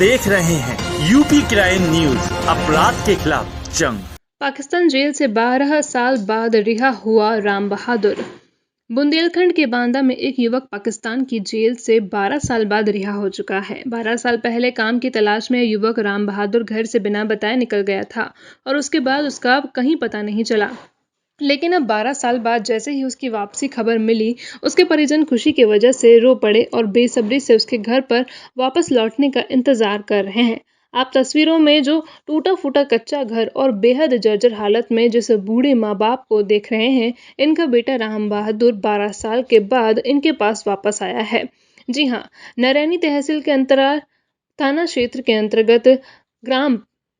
देख रहे हैं यूपी क्राइम न्यूज, अपराध के खिलाफ जंग। पाकिस्तान जेल से 12 साल बाद रिहा हुआ राम बहादुर। बुंदेलखंड के बांदा में एक युवक पाकिस्तान की जेल से 12 साल बाद रिहा हो चुका है। 12 साल पहले काम की तलाश में युवक राम बहादुर घर से बिना बताए निकल गया था और उसके बाद उसका कहीं पता नहीं चला। लेकिन अब 12 साल बाद जैसे ही उसकी वापसी खबर मिली, उसके परिजन खुशी की वजह से रो पड़े और बेसब्री से उसके घर पर वापस लौटने का इंतजार कर रहे हैं। आप तस्वीरों में जो टूटा फूटा कच्चा घर और बेहद जर्जर हालत में जिस बूढ़े माँ बाप को देख रहे हैं, इनका बेटा राम बहादुर 12 साल के बाद इनके पास वापस आया है। जी हाँ, नरैनी तहसील के अंतराल थाना क्षेत्र के अंतर्गत ग्राम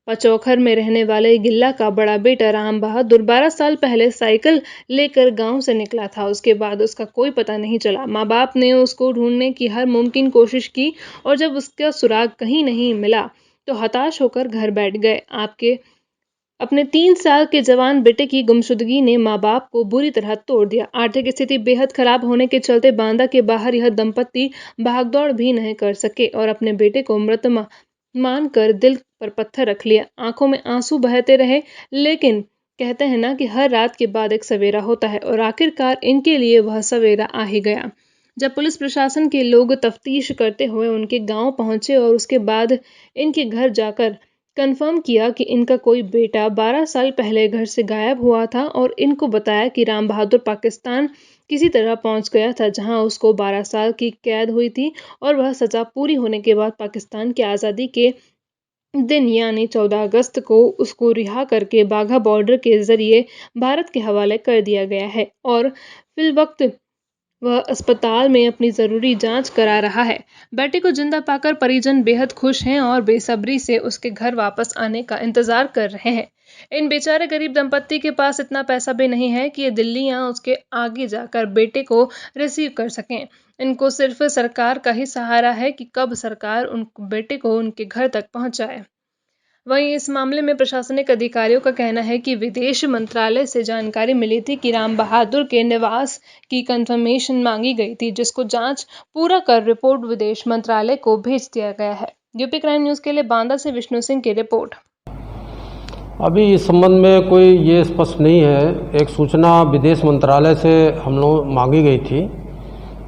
पचौखर में रहने वाले गिल्ला का बड़ा बेटा राम बहादुर 12 साल पहले साइकिल लेकर गांव से निकला था। उसके बाद उसका कोई पता नहीं चला। माँ बाप ने उसको ढूंढने की हर मुमकिन कोशिश की और जब उसका सुराग कहीं नहीं मिला तो हताश होकर घर बैठ गए। अपने 3 साल के जवान बेटे की गुमशुदगी ने माँ बाप को बुरी तरह तोड़ दिया। आर्थिक स्थिति बेहद खराब होने के चलते बांदा के बाहर यह दंपत्ति भागदौड़ भी नहीं कर सके और अपने बेटे को मृत मानकर दिल पर पत्थर रख लिया। आंखों में आंसू बहते रहे, लेकिन कहते हैं ना कि हर रात के बाद एक सवेरा होता है और आखिरकार इनके लिए वह सवेरा आ ही गया। जब पुलिस प्रशासन के लोग तफ्तीश करते हुए उनके गांव पहुंचे और उसके बाद इनके घर जाकर कंफर्म किया कि इनका कोई बेटा 12 साल पहले घर से गायब हुआ था और इनको बताया कि राम बहादुर पाकिस्तान किसी तरह पहुंच गया था, जहां उसको 12 साल की कैद हुई थी और वह सजा पूरी होने के बाद पाकिस्तान की आज़ादी के दिन यानी 14 अगस्त को उसको रिहा करके बाघा बॉर्डर के जरिए भारत के हवाले कर दिया गया है और फिलवक्त वह अस्पताल में अपनी जरूरी जांच करा रहा है। बेटे को जिंदा पाकर परिजन बेहद खुश हैं और बेसब्री से उसके घर वापस आने का इंतजार कर रहे हैं। इन बेचारे गरीब दंपत्ति के पास इतना पैसा भी नहीं है कि ये दिल्ली या उसके आगे जाकर बेटे को रिसीव कर सकें। इनको सिर्फ सरकार का ही सहारा है कि कब सरकार उन बेटे को उनके घर तक पहुंचाए। वहीं इस मामले में प्रशासनिक अधिकारियों का कहना है कि विदेश मंत्रालय से जानकारी मिली थी कि राम बहादुर के निवास की कंफर्मेशन मांगी गई थी, जिसको जांच पूरा कर रिपोर्ट विदेश मंत्रालय को भेज दिया गया है। यूपी क्राइम न्यूज के लिए बांदा से विष्णु सिंह की रिपोर्ट। अभी इस संबंध में कोई ये स्पष्ट नहीं है। एक सूचना विदेश मंत्रालय से हम लोग मांगी गई थी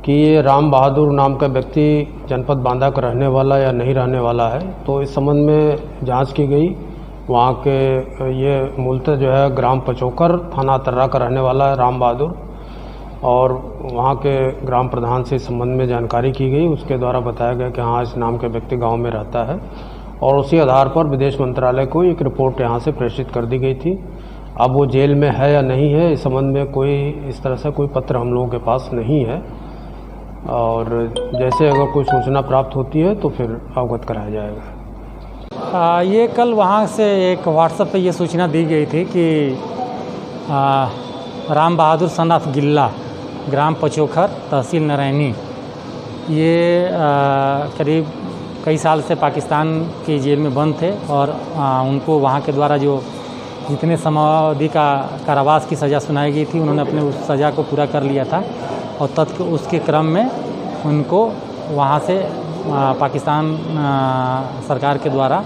कि ये राम बहादुर नाम का व्यक्ति जनपद बांदा का रहने वाला या नहीं रहने वाला है, तो इस संबंध में जांच की गई। वहाँ के ये मूलतः जो है ग्राम पचौखर थाना तर्रा का रहने वाला है राम बहादुर, और वहाँ के ग्राम प्रधान से इस संबंध में जानकारी की गई। उसके द्वारा बताया गया कि हाँ, इस नाम के व्यक्ति गाँव में रहता है और उसी आधार पर विदेश मंत्रालय को एक रिपोर्ट यहाँ से प्रेषित कर दी गई थी। अब वो जेल में है या नहीं है, इस संबंध में कोई इस तरह से कोई पत्र हम लोगों के पास नहीं है, और जैसे अगर कोई सूचना प्राप्त होती है तो फिर अवगत कराया जाएगा। ये कल वहाँ से एक व्हाट्सएप पे ये सूचना दी गई थी कि राम बहादुर सन ऑफ गिल्ला, ग्राम पचौखर, तहसील नरैनी, ये करीब कई साल से पाकिस्तान की जेल में बंद थे और उनको वहाँ के द्वारा जो जितने समावधि का कारावास की सज़ा सुनाई गई थी, उन्होंने अपने उस सज़ा को पूरा कर लिया था और उसके क्रम में उनको वहाँ से पाकिस्तान सरकार के द्वारा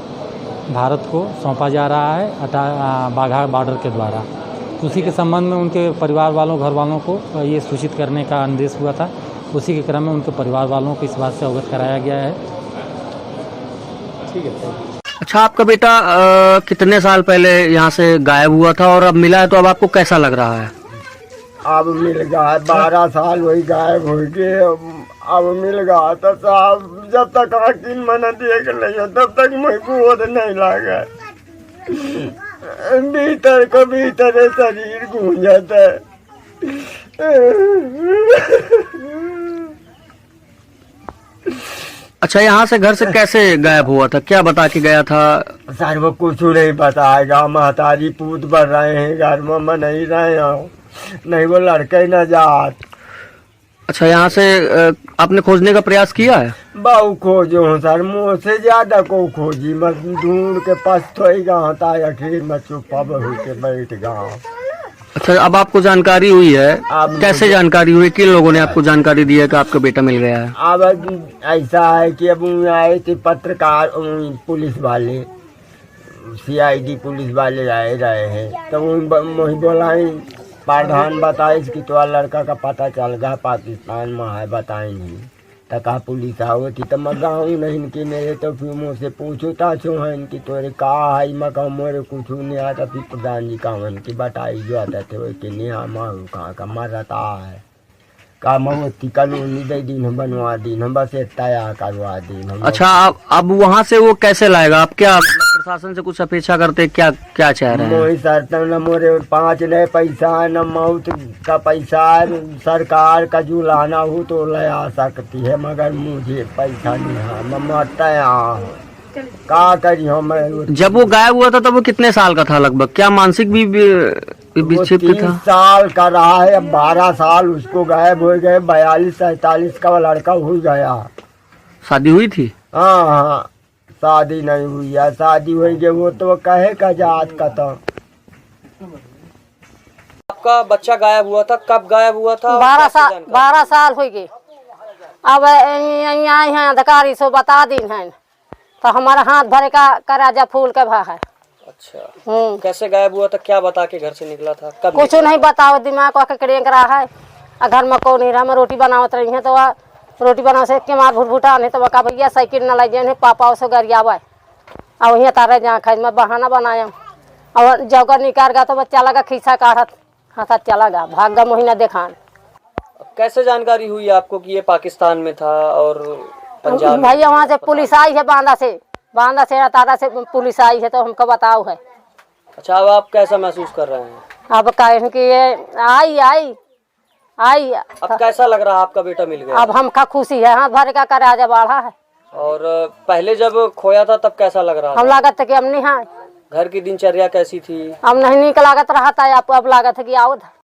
भारत को सौंपा जा रहा है बाघा बॉर्डर के द्वारा। तो उसी के संबंध में उनके परिवार वालों, घर वालों को ये सूचित करने का आदेश हुआ था। उसी के क्रम में उनके परिवार वालों को इस बात से अवगत कराया गया है। ठीक है। अच्छा, आपका बेटा कितने साल पहले यहाँ से गायब हुआ था और अब मिला है, तो अब आपको कैसा लग रहा है? अब मिल गया, 12 साल वही गायब हो गए, अब मिल गया तो साहब जब तक आखिर मना देख नहीं तब तक मुझे गोद नहीं लगा। भीतर को भीतर शरीर गूंजत है। अच्छा, यहाँ से घर से कैसे गायब हुआ था, क्या बता के गया था? सर वो कुछ नहीं बताएगा। महतारी पूत बढ़ रहे हैं, घर में नहीं रहे हो, नहीं वो लड़के न जात। अच्छा, यहाँ से आपने खोजने का प्रयास किया है? बहु खोजो हूँ सर, मुँह से ज्यादा को खोजी, मैं ढूंढ के पछतोई गया था, आखिर मैं चुप्पा बहू के बैठ गया। अच्छा, अब आपको जानकारी हुई है? अब कैसे जानकारी हुई? किन लोगों ने आपको जानकारी दी है कि आपका बेटा मिल गया है? अब ऐसा है कि अब आए थे पत्रकार, पुलिस वाले, CID पुलिस वाले आए रहे हैं, तो वही बोलाई प्रधान बताए कि तो लड़का का पता चल गया पाकिस्तान में है, बताए नहीं तो कहा पुलिस आओ थी तो मैं गाँव नहीं कि मेरे, तो फिर मुझसे पूछो ताछो है इनकी तोरे कहा है, मैं कहूँ मोरे कुछ नहीं आता, फिर प्रधान जी कहा की बताई जो आता थे वो कि नहीं हमारू कहाँ का मरता है, का मवती कानूनी दे दिन हम बनवा दिन हम बस तैयार करवा दिन। अच्छा, अब वहाँ से वो कैसे लाएगा? आप क्या प्रशासन से कुछ अपेक्षा करते, क्या क्या चाह रहे हैं? मोही सर न मोरे 5 नए पैसा न मौत का पैसा, सरकार का जुलाना हो तो ले आ सकती है, मगर मुझे पैसा नहीं है, मैं मरता यहाँ का करी हम। जब वो गायब हुआ था तब वो कितने साल का था लगभग? क्या मानसिक भी विक्षिप्त 3 था? साल का रहा है, अब 12 साल उसको गायब हो गए, 42-47 का लड़का हो गया। शादी हुई थी? हाँ हाँ, शादी नहीं हुई है, शादी हुई है वो तो कहे का जात का था। आपका बच्चा गायब हुआ था, कब गायब हुआ था? 12 साल हो गए। अब यहाँ आए हैं अधिकारी सो बता दी हैं, तो हमारा हाथ भरे का कराजा फूल के भा है। अच्छा, कैसे गायब हुआ था? क्या बता के घर से निकला था? कब कुछ नहीं बताओ, दिमाग का कड़ेंग रहा है, घर में कौन नहीं रहा, मैं रोटी बनावत रही है तो वह रोटी बना से के मार भुटभुटा नहीं, तो वह भैया साइकिल न लग जाए पापा उसे गरियावा और वहीं तारे जहाँ खाई मैं बहाना बनाया, और जगह निकाल गया तो बच्चा लगा खींचा काढ़त हाथ चला गया, भाग गया महीना देखान। कैसे जानकारी हुई आपको कि ये पाकिस्तान में था और पंजाब? भैया वहाँ से पुलिस आई है, बांदा से तारा से पुलिस आई है, तो हमको बताओ है। अच्छा, अब आप कैसा महसूस कर रहे हैं? अब कहें कि ये आई अब कैसा लग रहा है आपका बेटा मिल गया? अब हमका खुशी है, हाथ भर का कराजा बढ़ा है। और पहले जब खोया था तब कैसा लग रहा हम था? लागत है कि हम नहीं है, घर की दिनचर्या कैसी थी? हम नहीं निक लागत रहा था, अब लागत है कि आओ।